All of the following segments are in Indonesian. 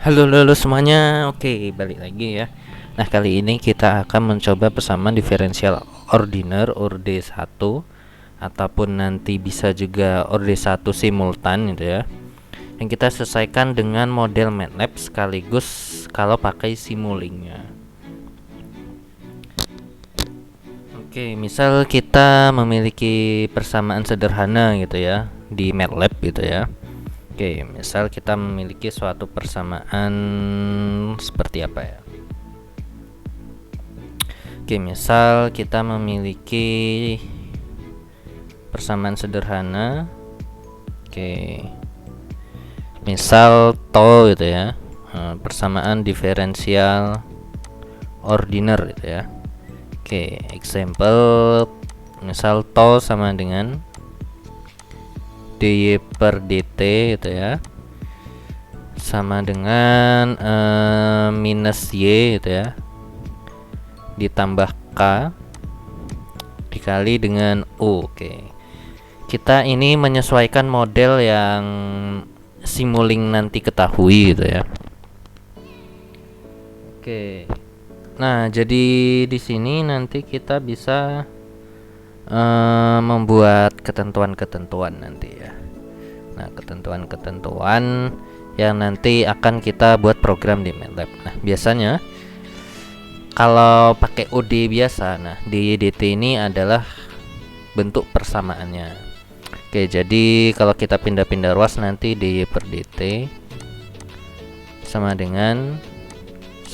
Halo semuanya. Oke, balik lagi ya. Nah, kali ini kita akan mencoba persamaan diferensial ordiner orde 1 ataupun nanti bisa juga orde 1 simultan gitu ya. Yang kita selesaikan dengan model MATLAB sekaligus kalau pakai Simulink-nya. Oke, misal kita memiliki persamaan sederhana gitu ya di MATLAB gitu ya. Oke, misal kita memiliki suatu persamaan seperti apa ya? Oke, misal kita memiliki persamaan sederhana. Oke, misal tol gitu ya, persamaan diferensial ordiner gitu ya. Oke, example misal tol sama dengan dy per dt gitu ya, sama dengan minus y gitu ya, ditambah k dikali dengan u. Oke, kita ini menyesuaikan model yang Simulink nanti ketahui gitu ya. Oke, nah jadi di sini nanti kita bisa membuat ketentuan-ketentuan nanti ya. Nah, ketentuan-ketentuan yang nanti akan kita buat program di MATLAB. Nah, biasanya kalau pakai OD biasa, nah di dt ini adalah bentuk persamaannya. Oke, jadi kalau kita pindah-pindah ruas nanti dy per dt sama dengan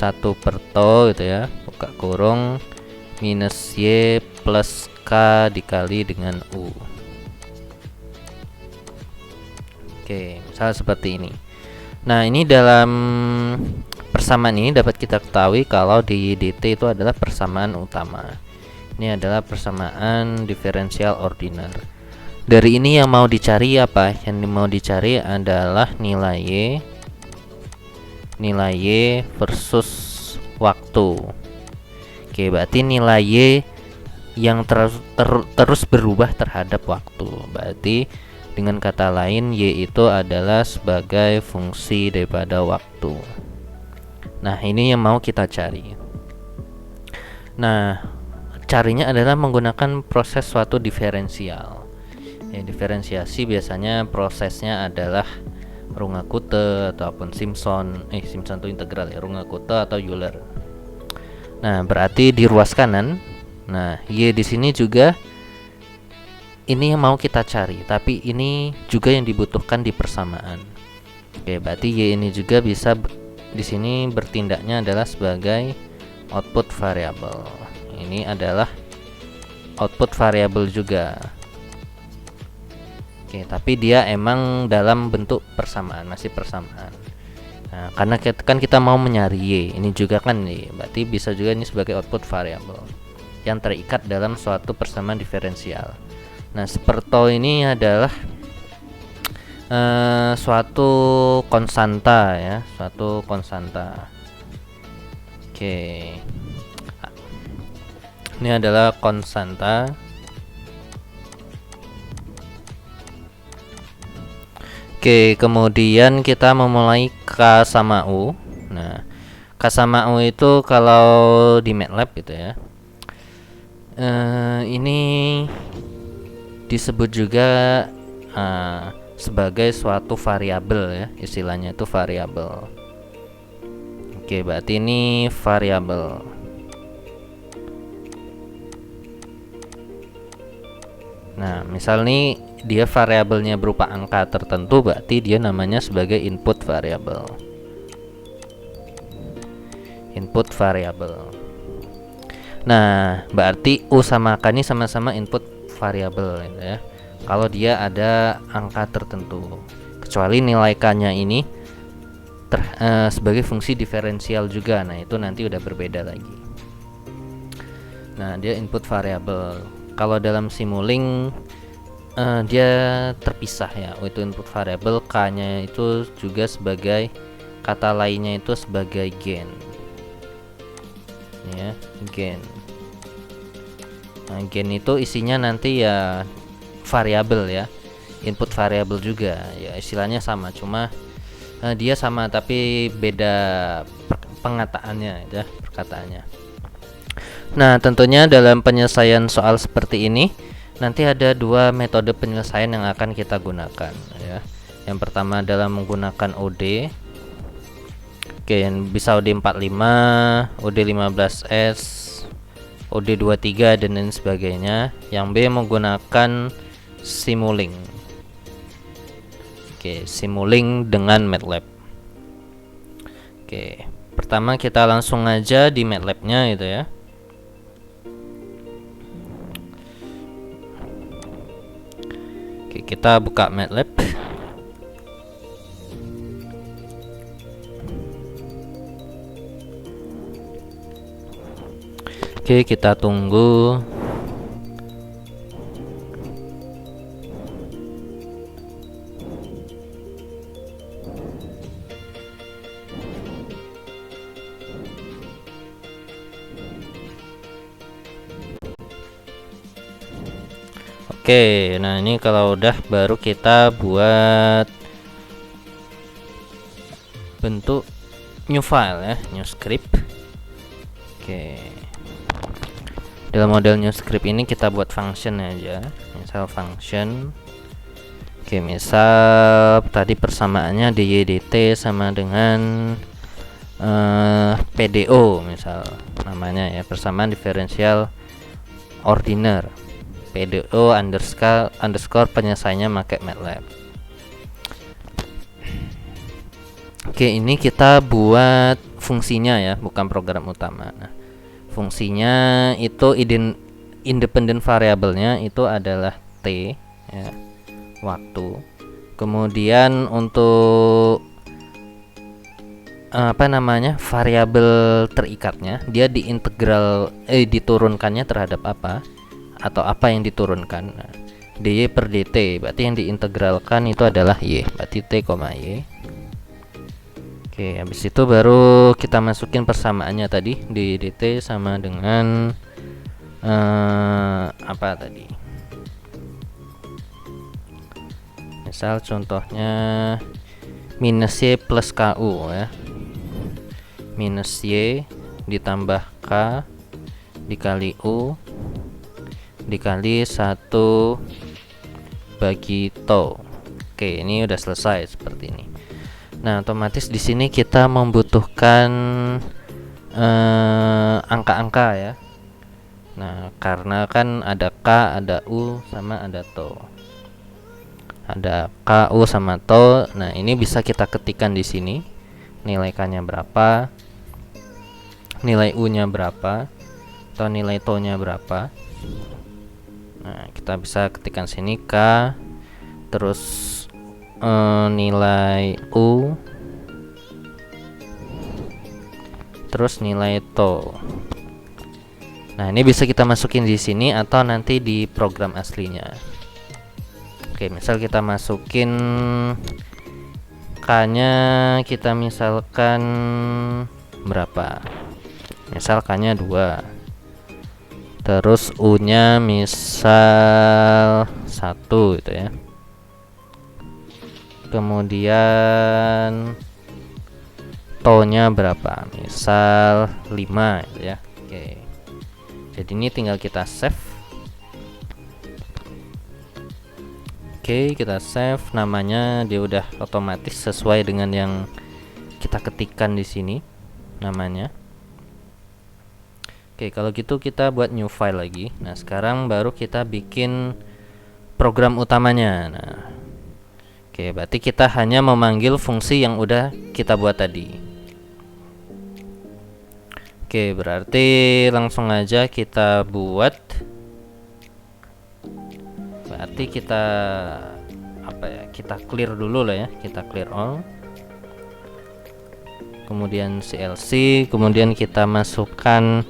1 per tol gitu ya, buka kurung, minus y plus k dikali dengan u. Oke, misalnya seperti ini. Nah, ini dalam persamaan ini dapat kita ketahui kalau di dt itu adalah persamaan utama. Ini adalah persamaan diferensial ordiner. Dari ini yang mau dicari apa? Yang mau dicari adalah nilai y versus waktu. Oke, berarti nilai y yang terus berubah terhadap waktu. Berarti dengan kata lain y itu adalah sebagai fungsi daripada waktu. Nah, ini yang mau kita cari. Nah, carinya adalah menggunakan proses suatu diferensial. Ya, diferensiasi biasanya prosesnya adalah Runge-Kutta ataupun Simpson. Simpson itu integral ya, Runge-Kutta atau Euler. Nah, berarti di ruas kanan. Nah, y di sini juga ini yang mau kita cari, tapi ini juga yang dibutuhkan di persamaan. Oke, berarti y ini juga bisa di sini bertindaknya adalah sebagai output variable. Ini adalah output variable juga. Oke, tapi dia emang dalam bentuk persamaan, masih persamaan. Nah, karena kan kita mau menyari y, ini juga kan y, berarti bisa juga ini sebagai output variable yang terikat dalam suatu persamaan diferensial. Nah, seperto ini adalah suatu konstanta ya, suatu konstanta. Oke, ini adalah konstanta. Oke, kemudian kita memulai K sama U. Nah, K sama U itu kalau di MATLAB gitu ya, ini disebut juga sebagai suatu variabel ya, istilahnya itu variabel. Oke, berarti ini variabel. Nah, misal nih dia variabelnya berupa angka tertentu, berarti dia namanya sebagai input variabel. Input variabel. Nah, berarti U sama K ini sama-sama input variabel gitu ya. Kalau dia ada angka tertentu, kecuali nilai K-nya ini sebagai fungsi diferensial juga. Nah, itu nanti udah berbeda lagi. Nah, dia input variabel. Kalau dalam Simulink dia terpisah ya, itu input variable, K-nya itu juga sebagai kata lainnya itu sebagai gain. Ya, gain. Nah, gain itu isinya nanti ya variabel ya, input variabel juga ya, istilahnya sama, cuma Dia sama tapi beda pengataannya ya, perkataannya. Nah, tentunya dalam penyelesaian soal seperti ini nanti ada dua metode penyelesaian yang akan kita gunakan ya. Yang pertama adalah menggunakan OD. Oke, yang bisa OD 45, OD 15S, OD 23 dan lain sebagainya. Yang B menggunakan Simulink. Oke, Simulink dengan MATLAB. Oke, pertama kita langsung aja di MATLAB-nya gitu ya. Oke, kita buka MATLAB. Oke, kita tunggu. Oke, nah ini kalau udah baru kita buat bentuk new file ya, new script. Oke, dalam model new script ini kita buat function aja, misal function. Oke, misal tadi persamaannya DY/DT sama dengan PDO misal namanya ya, persamaan diferensial ordiner. PDO underscore penyelesaiannya pakai MATLAB. Oke, ini kita buat fungsinya ya, bukan program utama. Nah, fungsinya itu independent variabelnya itu adalah T ya, waktu. Kemudian untuk variabel terikatnya dia diturunkannya terhadap apa atau apa yang diturunkan. Nah, dy per dt berarti yang diintegralkan itu adalah y, berarti t, y. Oke, habis itu baru kita masukin persamaannya tadi, dy dt sama dengan apa tadi, misal contohnya minus y plus ku ya, minus y ditambah k dikali u dikali 1 bagi tau. Oke, ini udah selesai seperti ini. Nah, otomatis di sini kita membutuhkan angka-angka ya. Nah, karena kan ada k, ada u, sama ada tau. Ada k, u, sama tau. Nah, ini bisa kita ketikkan di sini. Nilai k-nya berapa? Nilai u-nya berapa? Atau nilai tau-nya berapa? Nah, kita bisa ketikkan sini k, terus nilai u, terus nilai tau. Nah, ini bisa kita masukin di sini atau nanti di program aslinya. Oke, misal kita masukin k-nya, kita misalkan berapa? Misal k-nya 2. Terus u-nya misal 1 gitu ya. Kemudian tau-nya berapa? Misal 5 gitu ya. Oke. Jadi ini tinggal kita save. Oke, kita save, namanya dia udah otomatis sesuai dengan yang kita ketikkan di sini namanya. Oke, kalau gitu kita buat new file lagi. Nah, sekarang baru kita bikin program utamanya. Nah, oke, berarti kita hanya memanggil fungsi yang udah kita buat tadi. Oke, berarti langsung aja kita buat. Berarti kita kita clear dulu lah ya, kita clear all. Kemudian CLC, kemudian kita masukkan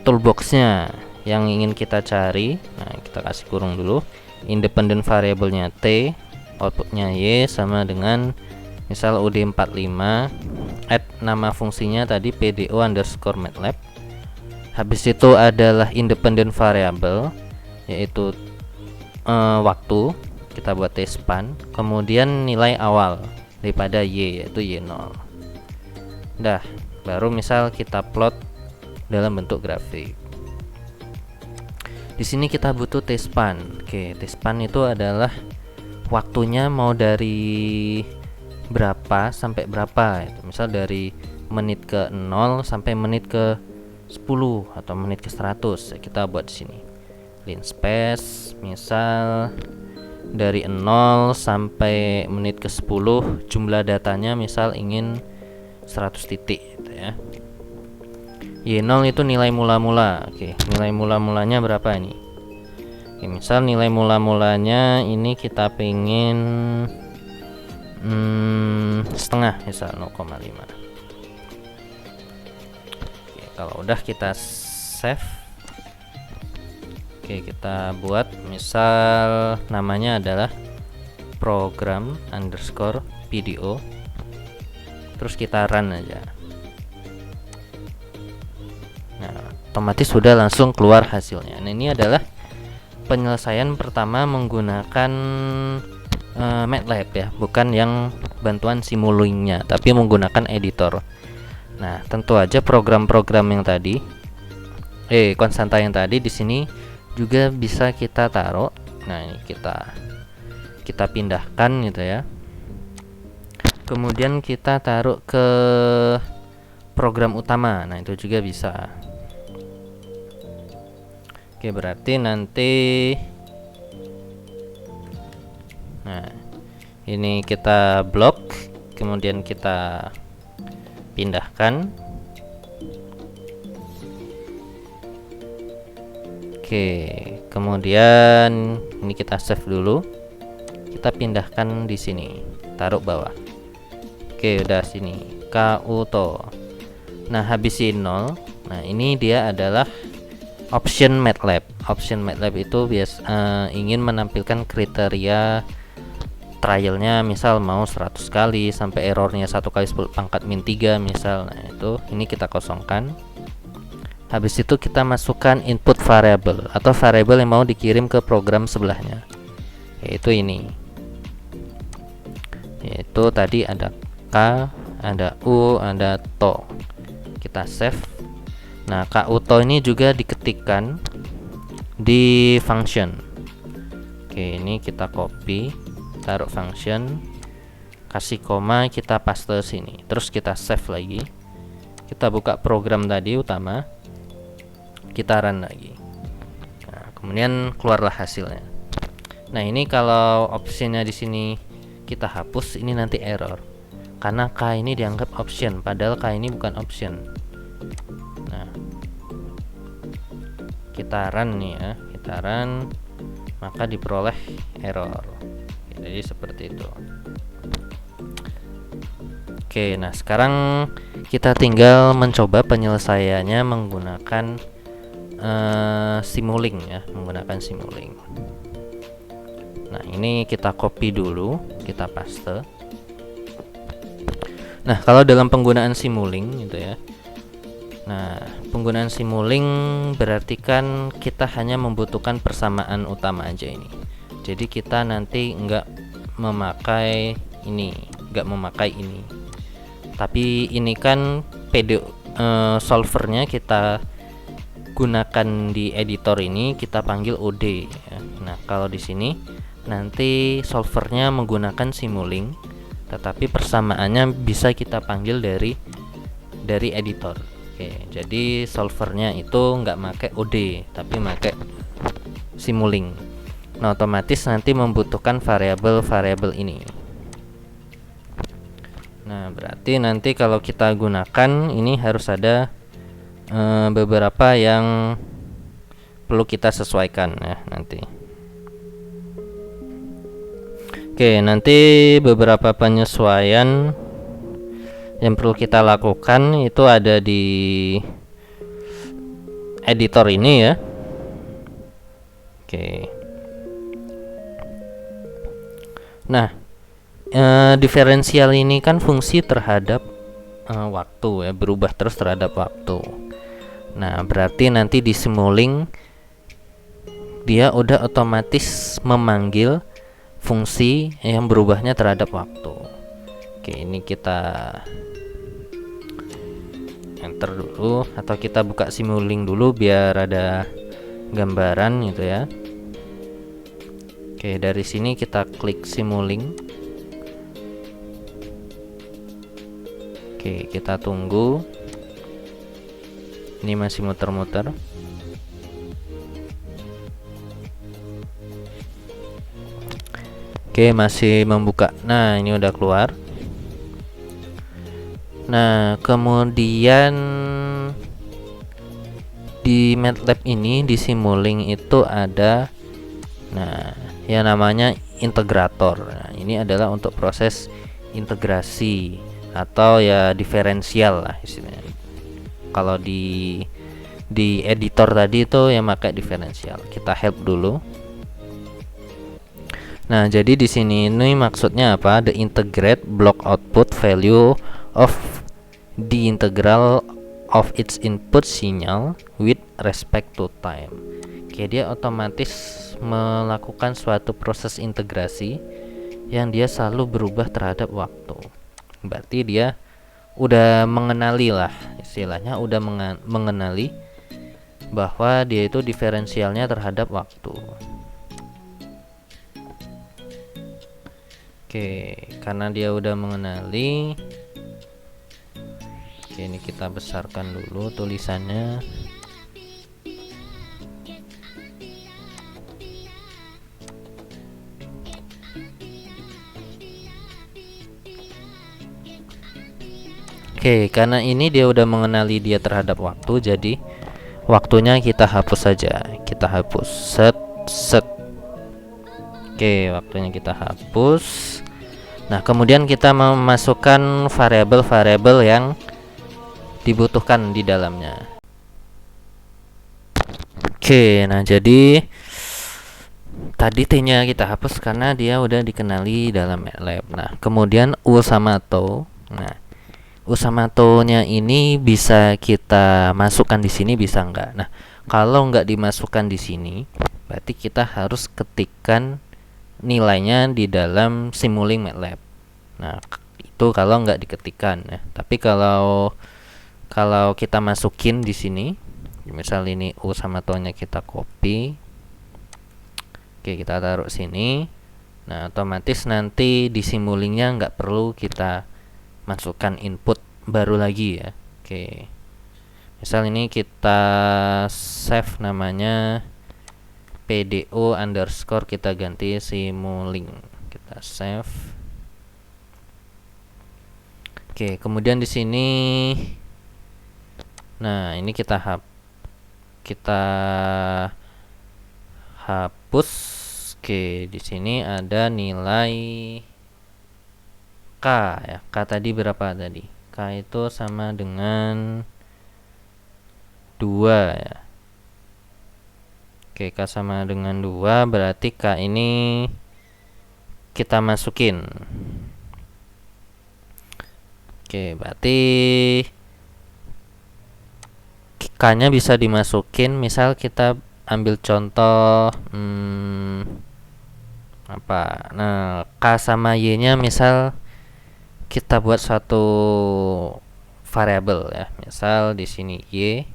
toolboxnya yang ingin kita cari. Nah, kita kasih kurung dulu, independent variabelnya t, outputnya y sama dengan misal ud45, add nama fungsinya tadi pdo underscore matlab. Habis itu adalah independent variable yaitu waktu, kita buat t span, kemudian nilai awal daripada Y, yaitu Y0. Dah, baru misal kita plot dalam bentuk grafik. Di sini kita butuh T-span. Oke, T-span itu adalah waktunya mau dari berapa sampai berapa. Misal dari menit ke 0 sampai menit ke 10 atau menit ke 100. Kita buat di sini. Line space misal dari 0 sampai menit ke 10, jumlah datanya misal ingin 100 titik gitu ya. Y0 itu nilai mula-mula. Oke, nilai mula-mulanya berapa ini? Oke, misal nilai mula-mulanya ini kita pengen setengah, misal 0,5. Oke, kalau udah kita save. Oke, kita buat misal namanya adalah program_PDO, terus kita run aja. Nah, otomatis sudah langsung keluar hasilnya. Nah, ini adalah penyelesaian pertama menggunakan MATLAB ya, bukan yang bantuan Simulink-nya, tapi menggunakan editor. Nah, tentu aja program-program yang tadi, konstanta yang tadi di sini juga bisa kita taruh. Nah, ini kita pindahkan gitu ya. Kemudian kita taruh ke program utama. Nah, itu juga bisa. Oke, berarti nanti ini kita blok, kemudian kita pindahkan. Oke, kemudian ini kita save dulu. Kita pindahkan di sini, taruh bawah. Oke, udah sini. Kauto. Nah, habis ini 0. Nah, ini dia adalah option MATLAB. Option MATLAB itu ingin menampilkan kriteria trialnya, misal mau 100 kali sampai errornya 1 kali 10 pangkat min 3 misal. Nah, itu ini kita kosongkan. Habis itu kita masukkan input variable atau variable yang mau dikirim ke program sebelahnya, yaitu ini. Yaitu tadi ada K, ada U, ada TO. Kita save. Nah, KUTO ini juga diketikkan di function. Oke, ini kita copy, taruh function, kasih koma, kita paste sini. Terus kita save lagi. Kita buka program tadi utama. Kita run lagi. Nah, kemudian keluarlah hasilnya. Nah, ini kalau optionnya di sini kita hapus, ini nanti error. Karena K ini dianggap option, padahal K ini bukan option. Nah, kita run nih ya, kita run, maka diperoleh error. Jadi seperti itu. Oke, nah sekarang kita tinggal mencoba penyelesaiannya menggunakan Simulink ya, menggunakan Simulink. Nah, ini kita copy dulu, kita paste. Nah, kalau dalam penggunaan Simulink gitu ya. Nah, penggunaan Simulink berarti kan kita hanya membutuhkan persamaan utama aja ini. Jadi kita nanti nggak memakai ini, Tapi ini kan solvernya kita gunakan di editor ini, kita panggil OD ya. Nah, kalau di sini nanti solvernya menggunakan Simulink, tetapi persamaannya bisa kita panggil dari editor. Oke, jadi solvernya itu nggak pakai OD, tapi pakai Simulink. Nah, otomatis nanti membutuhkan variabel ini. Nah, berarti nanti kalau kita gunakan ini harus ada beberapa yang perlu kita sesuaikan ya nanti. Oke, nanti beberapa penyesuaian yang perlu kita lakukan itu ada di editor ini ya. Oke. Nah, diferensial ini kan fungsi terhadap waktu ya, berubah terus terhadap waktu. Nah, berarti nanti di Simulink dia udah otomatis memanggil fungsi yang berubahnya terhadap waktu. Oke, ini kita enter dulu, atau kita buka Simulink dulu biar ada gambaran gitu ya. Oke, dari sini kita klik Simulink. Oke, kita tunggu. Ini masih muter-muter. Oke, masih membuka. Nah, ini udah keluar. Nah, kemudian di MATLAB ini, di Simulink itu ada yang namanya integrator. Nah, ini adalah untuk proses integrasi atau ya diferensial lah istilahnya. Kalau di editor tadi itu yang pakai diferensial. Kita help dulu. Nah, jadi di sini ini maksudnya apa? The integrate block output value of the integral of its input signal with respect to time. Oke, dia otomatis melakukan suatu proses integrasi yang dia selalu berubah terhadap waktu. Berarti dia udah mengenali lah, istilahnya udah mengenali bahwa dia itu diferensialnya terhadap waktu. Oke, karena dia udah mengenali. Oke, ini kita besarkan dulu tulisannya. Oke, karena ini dia udah mengenali dia terhadap waktu, jadi waktunya kita hapus saja. Kita hapus set. Oke, waktunya kita hapus. Nah, kemudian kita memasukkan variabel-variabel yang dibutuhkan di dalamnya. Oke, nah jadi tadi T-nya kita hapus karena dia udah dikenali dalam MATLAB. Nah, kemudian U sama TO. Nah, U sama TO-nya ini bisa kita masukkan di sini, bisa enggak? Nah, kalau enggak dimasukkan di sini, berarti kita harus ketikkan nilainya di dalam Simulink MATLAB. Nah, itu kalau nggak diketikkan ya. Tapi kalau kita masukin di sini, misal ini U sama TO-nya kita copy. Oke, kita taruh sini. Nah, otomatis nanti di Simulink-nya nggak perlu kita masukkan input baru lagi ya. Oke. Misal ini kita save namanya PDO underscore, kita ganti Simulink. Kita save. Oke, kemudian di sini, nah ini kita hapus. Oke, di sini ada nilai K ya. K tadi berapa tadi? K itu sama dengan 2 ya. Oke, K sama dengan 2, berarti K ini kita masukin. Oke, berarti K-nya bisa dimasukin. Misal kita ambil contoh apa? Nah, K sama Y-nya misal kita buat suatu variabel ya. Misal di sini Y,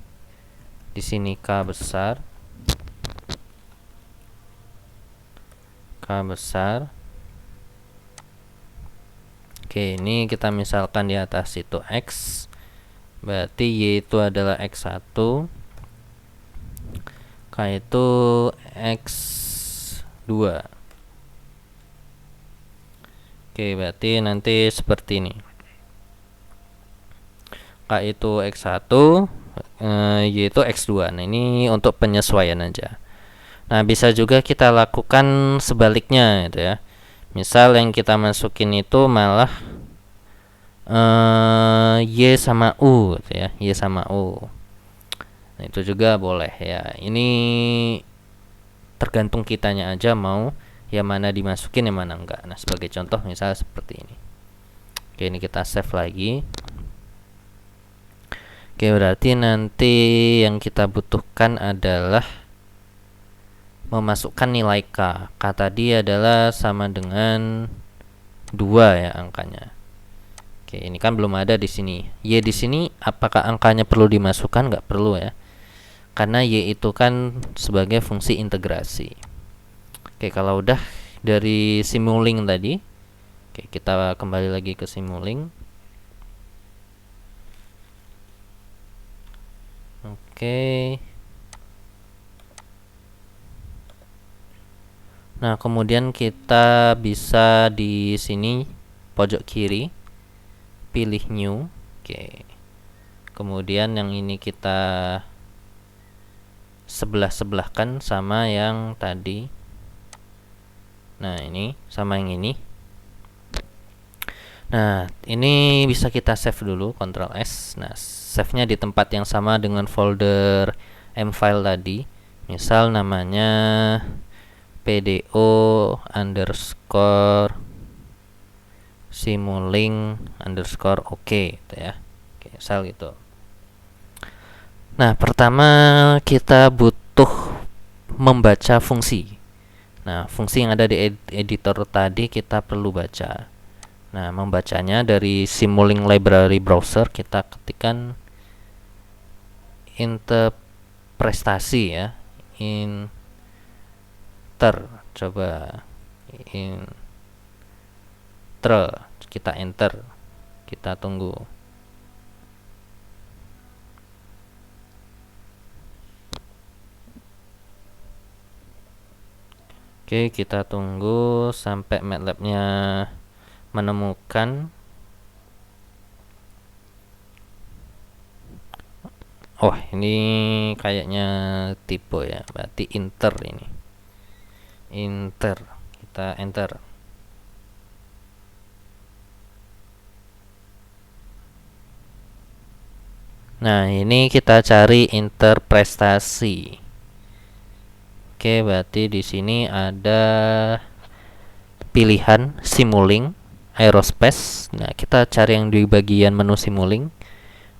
di sini K besar. K besar. Oke, ini kita misalkan di atas itu X. Berarti Y itu adalah X1. K itu X2. Oke, berarti nanti seperti ini. K itu X1, Y itu X2. Nah, ini untuk penyesuaian aja. Nah, bisa juga kita lakukan sebaliknya gitu ya. Misal yang kita masukin itu malah Y sama U gitu ya, Y sama U. Nah, itu juga boleh ya. Ini tergantung kitanya aja mau yang mana dimasukin, yang mana enggak. Nah, sebagai contoh misal seperti ini. Oke, ini kita save lagi. Oke, berarti nanti yang kita butuhkan adalah memasukkan nilai K. K tadi adalah sama dengan 2 ya angkanya. Oke, ini kan belum ada di sini. Y di sini apakah angkanya perlu dimasukkan? Nggak perlu ya. Karena Y itu kan sebagai fungsi integrasi. Oke, kalau udah dari Simulink tadi, oke, kita kembali lagi ke Simulink. Oke. Nah, kemudian kita bisa di sini pojok kiri pilih new. Oke. Kemudian yang ini kita sebelah-sebelahkan sama yang tadi. Nah, ini sama yang ini. Nah, ini bisa kita save dulu, Ctrl S. Nah, save-nya di tempat yang sama dengan folder M-file tadi. Misal namanya pdo underscore simulink underscore oke gitu ya. Oke, misal gitu. Nah, pertama kita butuh membaca fungsi. Nah, fungsi yang ada di editor tadi kita perlu baca. Nah, membacanya dari Simulink Library Browser kita ketikkan interprestasi ya. Coba kita enter. Kita tunggu. Oke, kita tunggu sampai MATLAB-nya menemukan. Oh, ini kayaknya tipe ya. Berarti inter ini. Enter. Kita enter. Nah, ini kita cari interprestasi. Oke, berarti di sini ada pilihan Simulink, Aerospace. Nah, kita cari yang di bagian menu Simulink.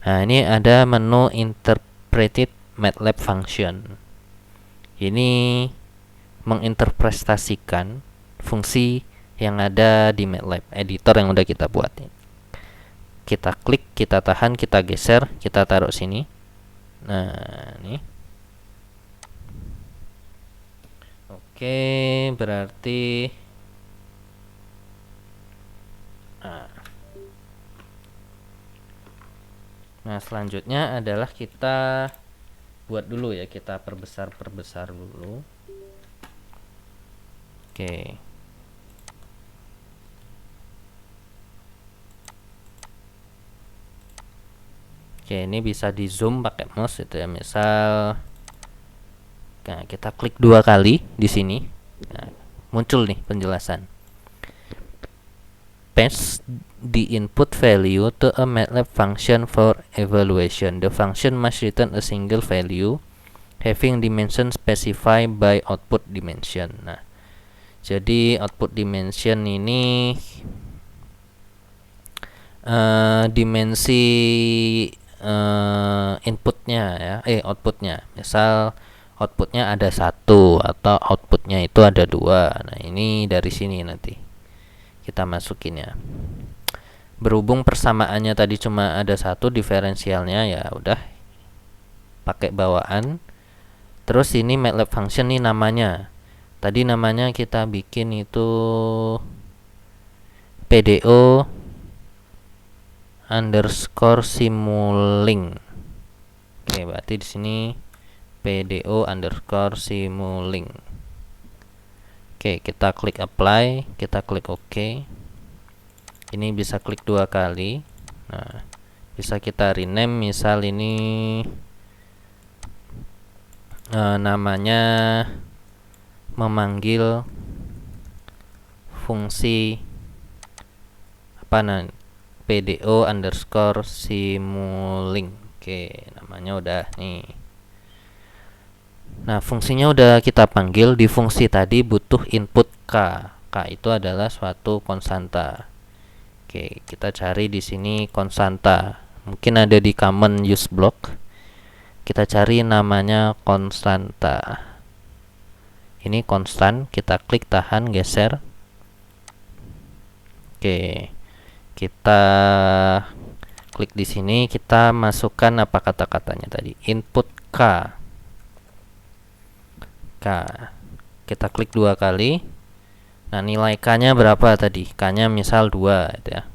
Nah, ini ada menu Interpreted MATLAB Function. Ini menginterpretasikan fungsi yang ada di MATLAB editor yang udah kita buat. Kita klik, kita tahan, kita geser, kita taruh sini. Nah, ini. Oke, berarti nah, selanjutnya adalah kita buat dulu ya, kita perbesar dulu. Oke. Oke, ini bisa di zoom pakai mouse itu ya. Misal nah, kita klik 2 kali di sini. Nah, muncul nih penjelasan. Paste the input value to a MATLAB function for evaluation. The function must return a single value having dimension specified by output dimension. Nah, jadi output dimension ini dimensi inputnya ya, outputnya. Misal outputnya ada 1 atau outputnya itu ada 2. Nah, ini dari sini nanti kita masukin ya. Berhubung persamaannya tadi cuma ada 1, diferensialnya ya udah pakai bawaan. Terus ini MATLAB function nih namanya. Tadi namanya kita bikin itu pdo underscore simulink. Oke, berarti di sini pdo underscore simulink. Oke, kita klik apply, kita klik OK. Ini bisa klik 2 kali. Nah, bisa kita rename, misal ini namanya memanggil fungsi apa pdo underscore simulink. Oke, namanya udah nih. Nah, fungsinya udah kita panggil. Di fungsi tadi butuh input k. K itu adalah suatu konstanta. Oke, kita cari di sini konstanta. Mungkin ada di common use block. Kita cari namanya konstanta. Ini konstan, kita klik tahan, geser. Oke. Kita klik di sini, kita masukkan apa kata-katanya tadi, input K. Kita klik 2 kali. Nah, nilai K-nya berapa tadi? K-nya misal 2 gitu ya.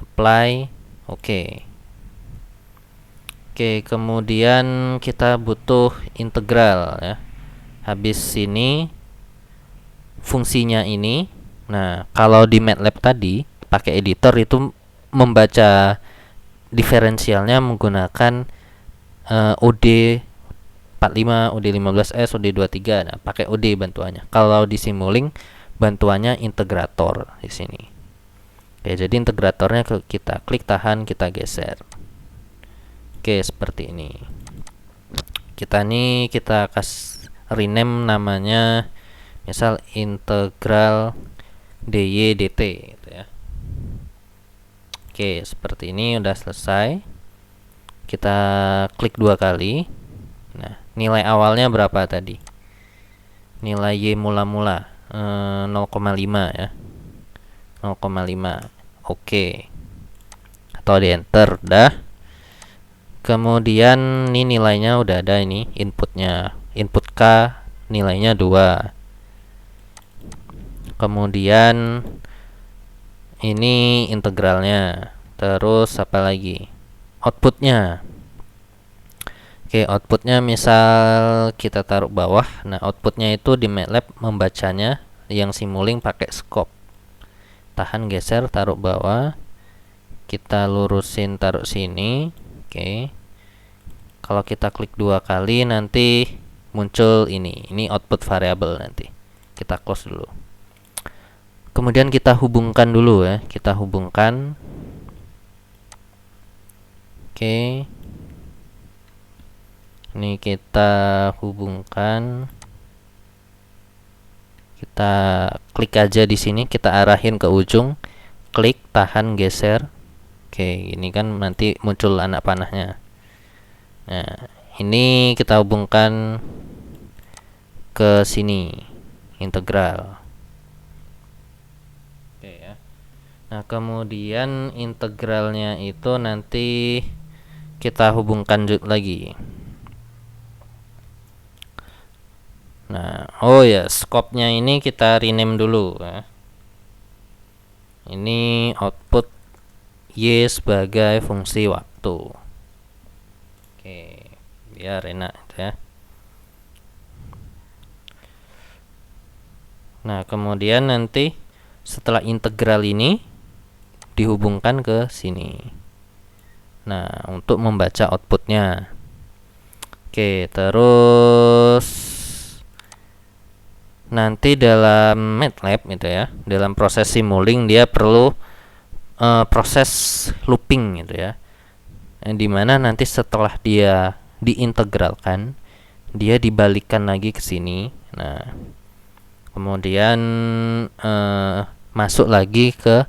Apply, oke. Oke, kemudian kita butuh integral ya. Habis sini fungsinya ini. Nah, kalau di MATLAB tadi pakai editor itu membaca diferensialnya menggunakan OD 45, OD 15S, OD 23. Nah, pakai OD bantuannya. Kalau di Simulink bantuannya integrator di sini. Oke, jadi integratornya kita klik, tahan, kita geser. Oke, seperti ini. Kita rename namanya misal integral dy dt gitu ya. Oke, seperti ini udah selesai. Kita klik 2 kali. Nah, nilai awalnya berapa tadi? Nilai y mula-mula 0,5 ya. 0,5. Oke. Atau di enter udah. Kemudian ini nilainya udah ada, ini inputnya. Input K nilainya 2. Kemudian ini integralnya. Terus apa lagi? Outputnya. Oke, outputnya misal kita taruh bawah. Nah, outputnya itu di MATLAB membacanya yang Simulink pakai scope. Tahan, geser, taruh bawah. Kita lurusin, taruh sini. Oke. Kalau kita klik 2 kali nanti muncul ini. Ini output variable nanti. Kita close dulu. Kemudian kita hubungkan dulu ya. Kita hubungkan. Oke. Ini kita hubungkan. Kita klik aja di sini, kita arahin ke ujung. Klik, tahan, geser. Oke, ini kan nanti muncul anak panahnya. Nah, ini kita hubungkan ke sini, integral. Oke ya. Nah, kemudian integralnya itu nanti kita hubungkan lagi. Nah, oh ya, scope-nya ini kita rename dulu ya. Ini output Y sebagai fungsi waktu. Oke, biar enak ya. Nah, kemudian nanti setelah integral ini dihubungkan ke sini. Nah, untuk membaca outputnya. Oke, terus nanti dalam MATLAB gitu ya, dalam proses Simulink dia perlu proses looping gitu ya, dimana nanti setelah dia diintegralkan dia dibalikkan lagi ke sini. Nah, kemudian masuk lagi ke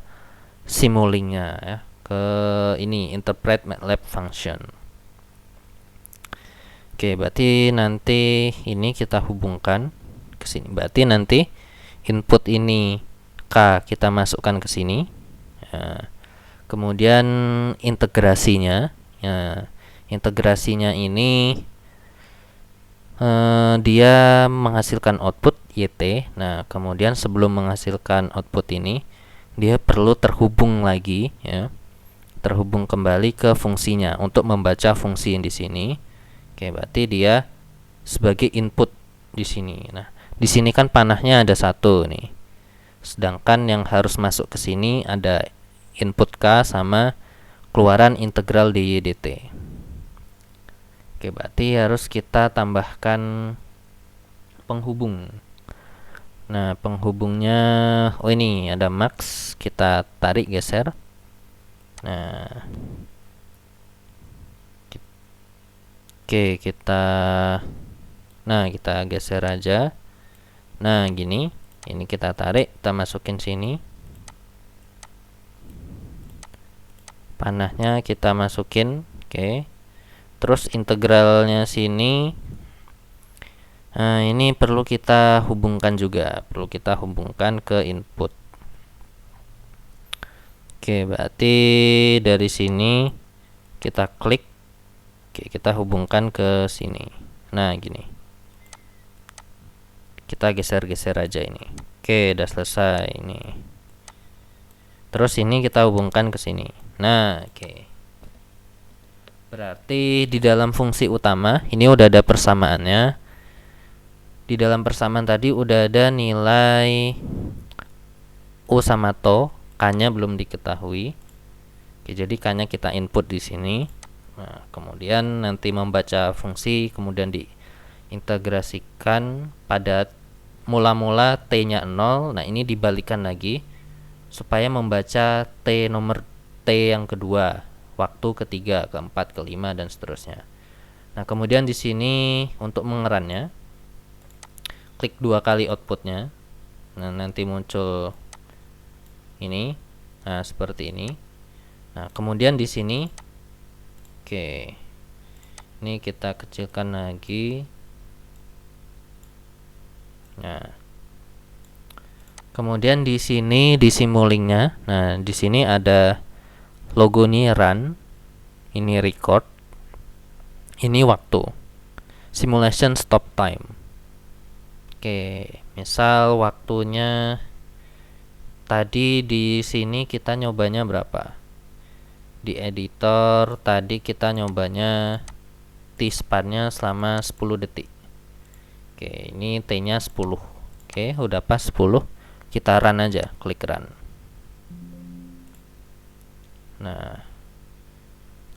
Simulink-nya ya, ke ini interpret MATLAB function. Oke, berarti nanti ini kita hubungkan ke sini. Berarti nanti input ini K kita masukkan ke sini. Ya. Kemudian integrasinya, ya, integrasinya ini dia menghasilkan output YT. Nah, kemudian sebelum menghasilkan output ini dia perlu terhubung lagi ya. Terhubung kembali ke fungsinya untuk membaca fungsi di sini. Oke, berarti dia sebagai input di sini. Nah, di sini kan panahnya ada 1 nih. Sedangkan yang harus masuk ke sini ada input K sama keluaran integral dy dt. Oke, berarti harus kita tambahkan penghubung. Nah, penghubungnya ini ada max, kita tarik, geser. Nah, oke, kita geser aja. Nah, gini. Ini kita tarik, kita masukin sini. Panahnya kita masukin. Oke. Terus integralnya sini. Nah, ini perlu kita hubungkan juga. Perlu kita hubungkan ke input. Oke, berarti dari sini kita klik. Oke, kita hubungkan ke sini. Nah, gini. Kita geser-geser aja ini. Oke, udah selesai ini. Terus ini kita hubungkan ke sini. Nah, oke. Berarti di dalam fungsi utama ini udah ada persamaannya. Di dalam persamaan tadi udah ada nilai U sama to, K-nya belum diketahui. Oke, jadi K-nya kita input di sini. Nah, kemudian nanti membaca fungsi, kemudian diintegrasikan pada mula-mula T-nya 0. Nah, ini dibalikan lagi supaya membaca T nomor T yang kedua, waktu ketiga, keempat, kelima, dan seterusnya. Nah, kemudian di sini untuk mengerannya, klik 2 kali outputnya. Nah, nanti muncul ini. Nah, seperti ini. Nah, kemudian di sini, oke, ini kita kecilkan lagi. Nah, kemudian di sini di simulingnya, nah di sini ada logo nih run, ini record, ini waktu, simulation stop time. Oke, misal waktunya tadi di sini kita nyobanya berapa? Di editor tadi kita nyobanya T-span-nya selama 10 detik. Oke, ini T-nya 10. Oke, udah pas 10. Kita run aja, klik run. Nah,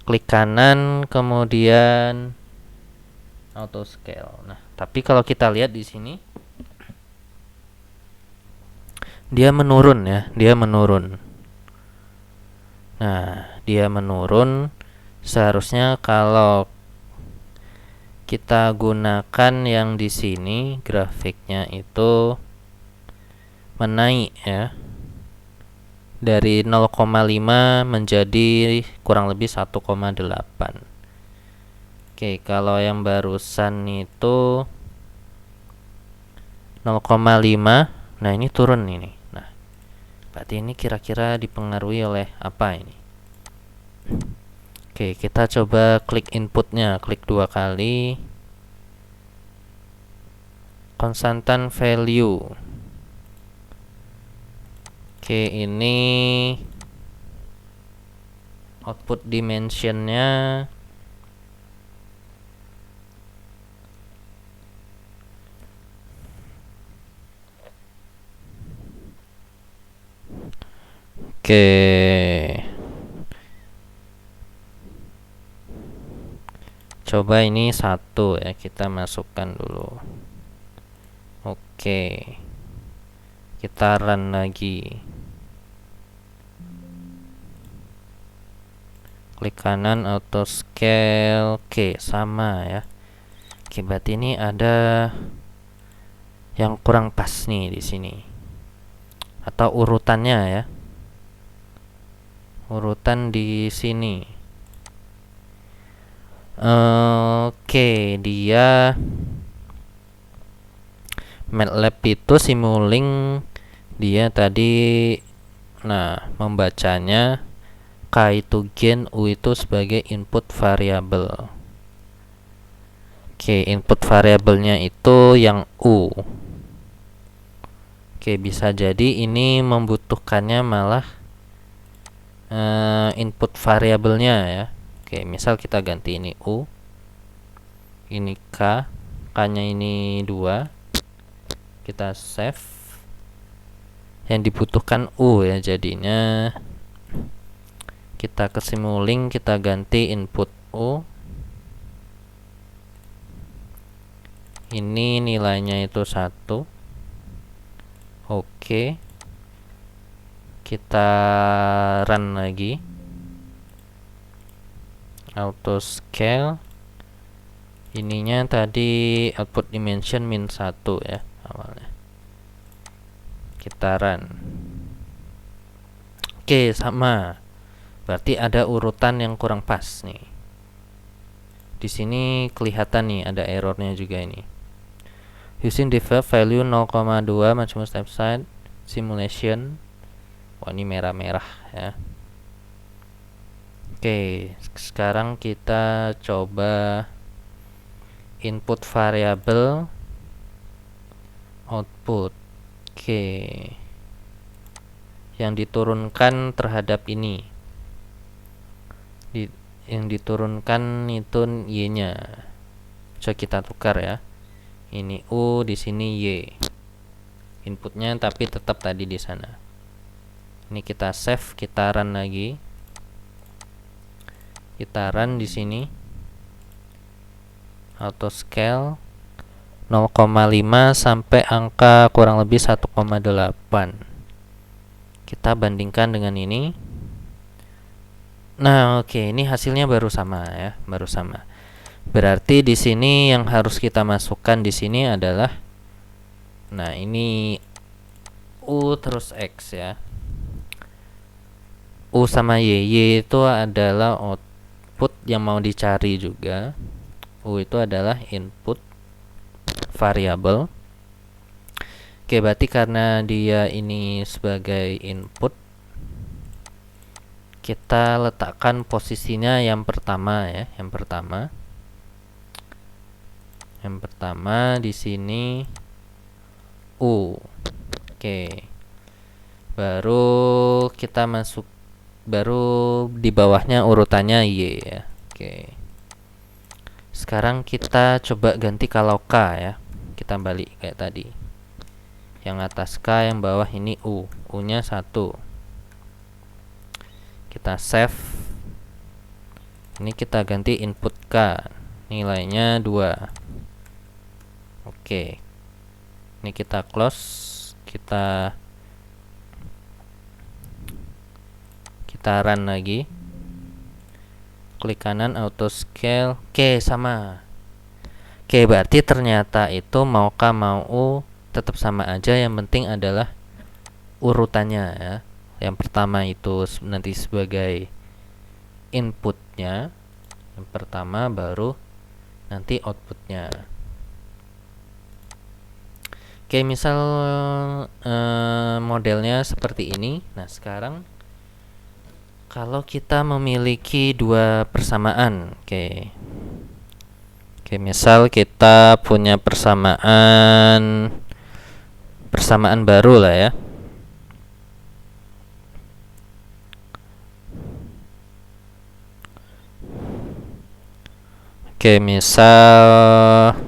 klik kanan kemudian auto scale. Nah, tapi kalau kita lihat di sini dia menurun ya, dia menurun. Nah, dia menurun. Seharusnya kalau kita gunakan yang di sini grafiknya itu menaik ya. Dari 0,5 menjadi kurang lebih 1,8. Oke, kalau yang barusan itu 0,5. Nah, ini turun ini. Nah, berarti ini kira-kira dipengaruhi oleh apa ini? Oke, kita coba klik inputnya, klik 2 kali. Konstantan value. Oke, ini output dimensionnya oke. Coba ini 1 ya, kita masukkan dulu. Oke. Kita run lagi. Klik kanan auto scale. Oke, sama ya. Oke, berarti ini ada yang kurang pas nih di sini. Atau urutannya ya. Urutan di sini. Oke, dia MATLAB itu Simulink dia tadi membacanya K itu gain, U itu sebagai input variabel. Oke, input variabelnya itu yang U. Oke, bisa jadi ini membutuhkannya malah input variabelnya ya. Oke, misal kita ganti ini U, ini K, K-nya ini 2. Kita save. Yang dibutuhkan U ya, jadinya kita ke Simulink, kita ganti input U. Ini nilainya itu 1. Oke. Kita run lagi. Auto scale. Ininya tadi output dimension -1 ya awalnya. Kita run. Oke, sama. Berarti ada urutan yang kurang pas nih. Di sini kelihatan nih ada errornya juga ini. Using default value 0,2 maximum step size simulation. Wah, ini merah-merah ya. Oke, sekarang kita coba input variabel output. Oke, yang diturunkan terhadap ini, yang diturunkan itu y-nya. Coba kita tukar ya. Ini u, di sini y. Inputnya tapi tetap tadi di sana. Ini kita save, kita run lagi. Kita run di sini. Auto scale 0,5 sampai angka kurang lebih 1,8. Kita bandingkan dengan ini. Nah, oke, ini hasilnya baru sama ya, baru sama. Berarti di sini yang harus kita masukkan di sini adalah, nah ini u terus x ya. U sama y itu adalah output yang mau dicari juga. U itu adalah input variabel. Oke, berarti karena dia ini sebagai input, kita letakkan posisinya yang pertama ya, yang pertama di sini u. Oke, baru kita masuk, baru di bawahnya urutannya y ya. Oke, sekarang kita coba ganti kalau k ya, kita balik kayak tadi, yang atas k, yang bawah ini u, u nya 1. Kita save, ini kita ganti input k, nilainya 2. Oke, ini kita close, kita run lagi, klik kanan auto scale. Oke, sama. Oke, berarti ternyata itu mau k mau u tetap sama aja, yang penting adalah urutannya ya. Yang pertama itu nanti sebagai inputnya, yang pertama, baru nanti outputnya. Oke, misal modelnya seperti ini. Nah, sekarang kalau kita memiliki dua persamaan, oke, misal kita punya persamaan baru lah ya. Oke, misal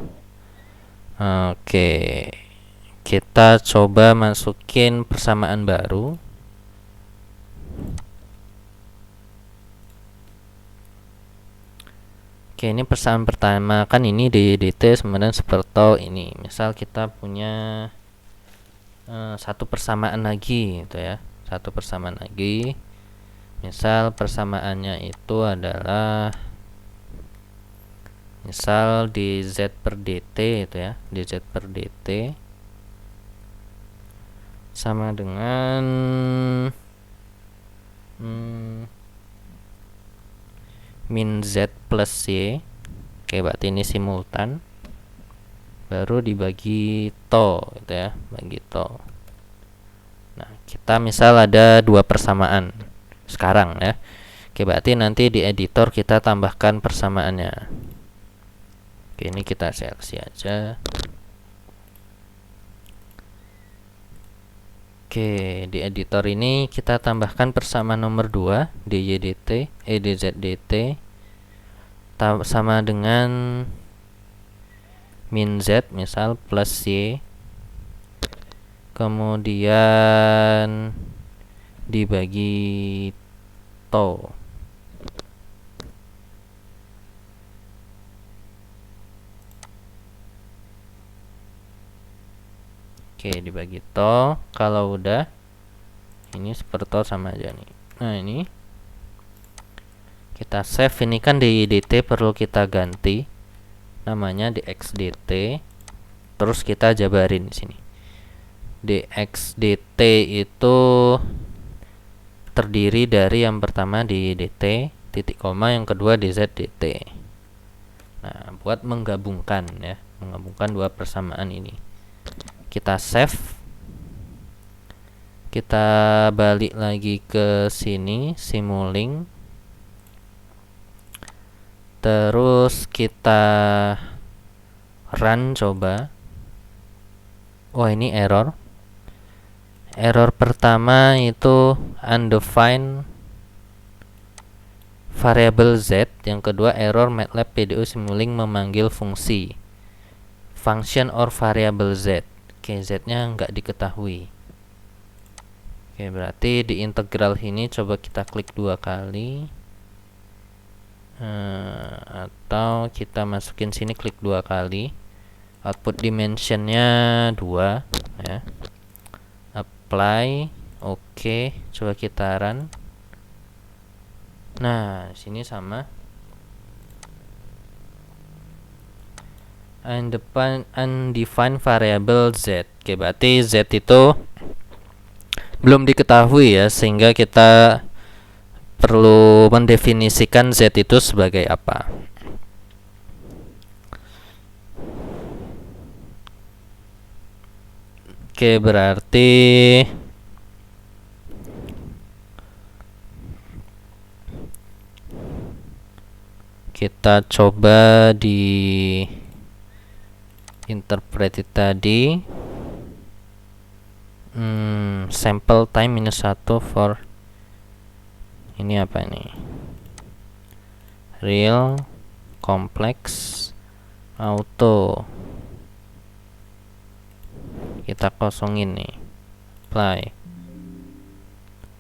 kita coba masukin persamaan baru. Oke, ini persamaan pertama kan ini DDT sebenarnya seperti ini. Misal kita punya satu persamaan lagi gitu ya, satu persamaan lagi. Misal persamaannya itu adalah misal dz per dt itu ya, dz per dt sama dengan min z plus y. Oke, berarti ini simultan, baru dibagi to gitu ya, bagi to. Nah, kita misal ada dua persamaan sekarang ya. Oke, berarti nanti di editor kita tambahkan persamaannya. Oke, ini kita seleksi aja. Oke, di editor ini kita tambahkan persamaan nomor 2, dy dt, dz dt sama dengan min z misal plus y, kemudian dibagi to. Oke, dibagi to. Kalau udah, ini seperti to sama aja nih. Nah, ini kita save. Ini kan dt perlu kita ganti namanya dxdt, terus kita jabarin di sini. dxdt itu terdiri dari yang pertama di dt titik koma, yang kedua dz dt. Nah, buat menggabungkan ya, menggabungkan dua persamaan ini. Kita save, kita balik lagi ke sini, Simulink, Terus kita run coba. Oh, ini error. Error pertama itu undefined variable z. Yang kedua error MATLAB PDO Simulink memanggil fungsi function or variable z. Oke, z-nya nggak diketahui. Oke, berarti di integral ini coba kita klik 2 kali. Atau kita masukin sini klik 2 kali. Output dimensionnya 2 ya. Apply. Oke, coba kita run. Nah, sini sama. Undefined variable z. Oke, berarti z itu belum diketahui ya, sehingga kita perlu mendefinisikan z itu sebagai apa. Oke, berarti kita coba di interpret tadi sample time -1 for ini apa ini, real, complex, auto. Kita kosongin nih, apply.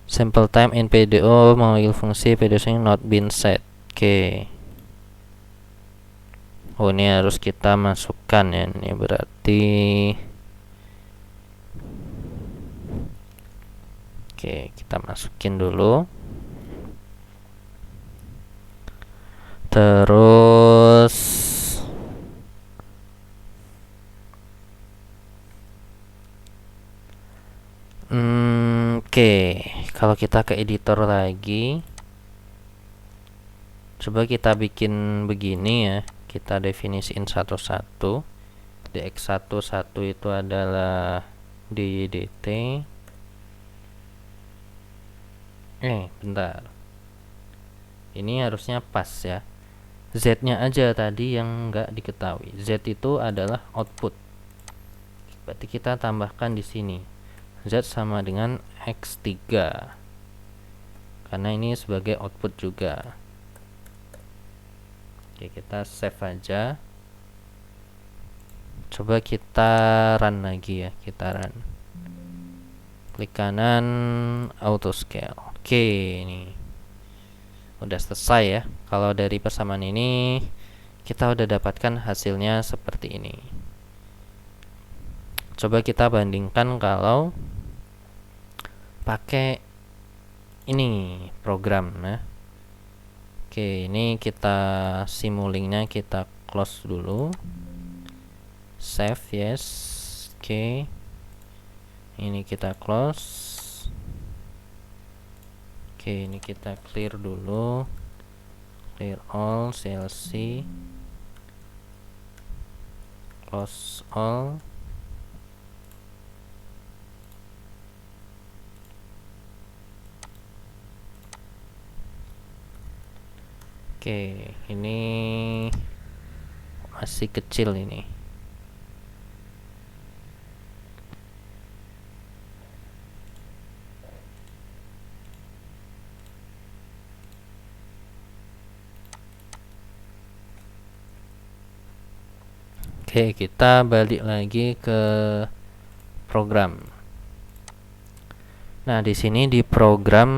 Sample time in PDO memanggil fungsi PDO not been set. Oke. Oh, ini harus kita masukkan ya. Ini berarti oke, kita masukin dulu. Terus oke, kalau kita ke editor lagi, coba kita bikin begini ya. Kita definisiin satu-satu. dx11 itu adalah ddt. Bentar. Ini harusnya pas ya. Z-nya aja tadi yang nggak diketahui. Z itu adalah output. Berarti kita tambahkan di sini. Z sama dengan X3. Karena ini sebagai output juga. Oke, kita save aja. Coba kita run lagi ya. Kita run. Klik kanan, auto scale. Oke, ini udah selesai ya. Kalau dari persamaan ini kita udah dapatkan hasilnya seperti ini. Coba kita bandingkan kalau pakai ini program ya. Oke, ini kita Simulink-nya kita close dulu. Save, yes. Oke. Ini kita close. Oke, ini kita clear dulu. Clear all, CLC. Close all. Oke, ini masih kecil ini. Oke, kita balik lagi ke program. Nah, di sini di program.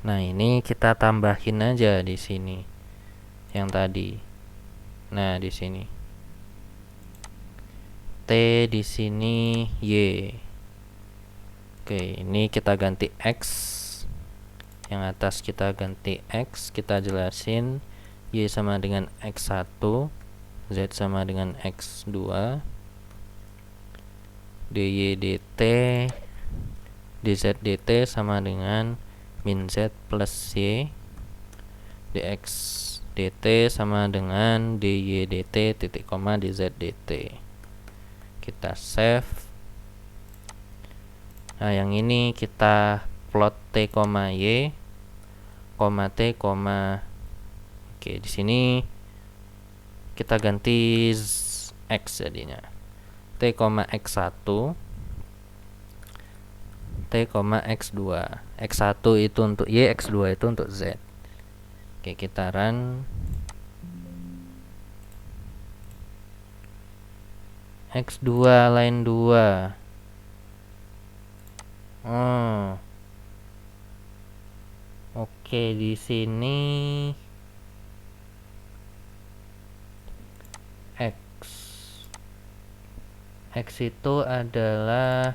Nah, ini kita tambahin aja di sini yang tadi. Nah, di sini T, di sini Y. Oke, ini kita ganti X. Yang atas kita ganti X, kita jelasin Y sama dengan X1, Z sama dengan X2, DY dt, DZ dt sama dengan min Z plus Y, dx dt sama dengan dy dt titik koma dz dt. Kita save. Nah, yang ini kita plot t, y. koma T, koma. Oke, di sini kita ganti X jadinya. T, X1, T, X2. X1 itu untuk Y, X2 itu untuk Z. Oke, kita run. X2 line 2. Oh. Oke, di sini X itu adalah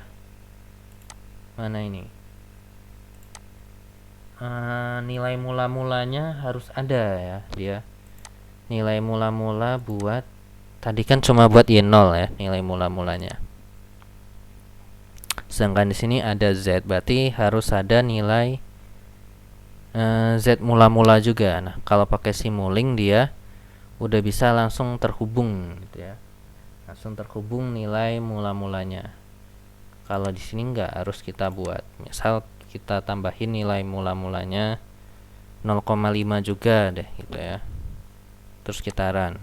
mana ini? Nilai mula-mulanya harus ada ya dia. Nilai mula-mula buat tadi kan cuma buat Y0 ya nilai mula-mulanya. Sedangkan di sini ada Z, berarti harus ada nilai Z mula-mula juga. Nah, kalau pakai Simulink dia udah bisa langsung terhubung gitu ya. Langsung terhubung nilai mula-mulanya. Kalau di sini nggak harus kita buat. Misal kita tambahin nilai mula-mulanya 0,5 juga deh gitu ya. Terus kita run.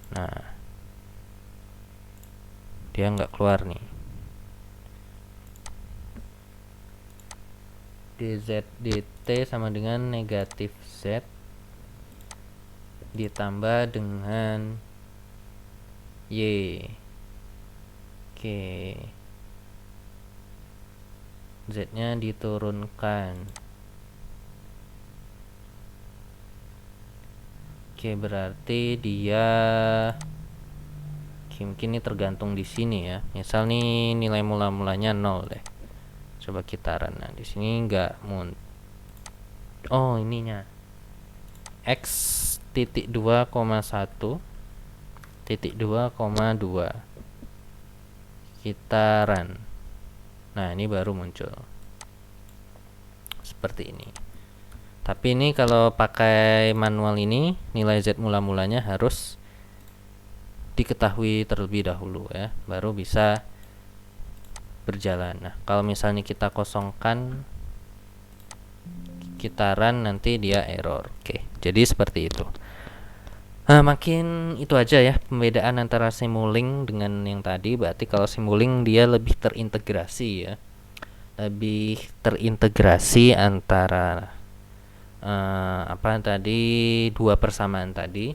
Nah, dia nggak keluar nih. dz dt sama dengan negatif z ditambah dengan y. Oke, z nya diturunkan. Oke, berarti dia mungkin ini tergantung di sini ya. Misal nih nilai mula-mulanya 0 deh. Coba kita run. Nah, di sini enggak oh, ininya. X titik 2,1 titik 2,2. Kita run. Nah, ini baru muncul. Seperti ini. Tapi ini kalau pakai manual ini nilai Z mula-mulanya harus diketahui terlebih dahulu ya, baru bisa berjalan. Nah, kalau misalnya kita kosongkan, kita run, nanti dia error. Oke, jadi seperti itu. Makin itu aja ya pembedaan antara Simulink dengan yang tadi. Berarti kalau Simulink dia lebih terintegrasi ya, lebih terintegrasi antara apa tadi dua persamaan tadi.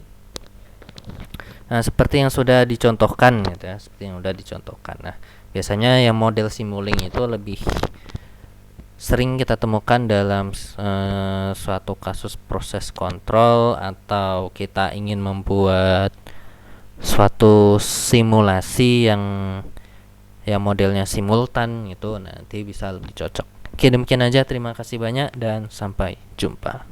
Nah, seperti yang sudah dicontohkan gitu ya, seperti yang sudah dicontohkan. Nah, biasanya yang model Simulink itu lebih sering kita temukan dalam suatu kasus proses kontrol atau kita ingin membuat suatu simulasi yang modelnya simultan gitu, nanti bisa lebih cocok. Oke, demikian aja, terima kasih banyak dan sampai jumpa.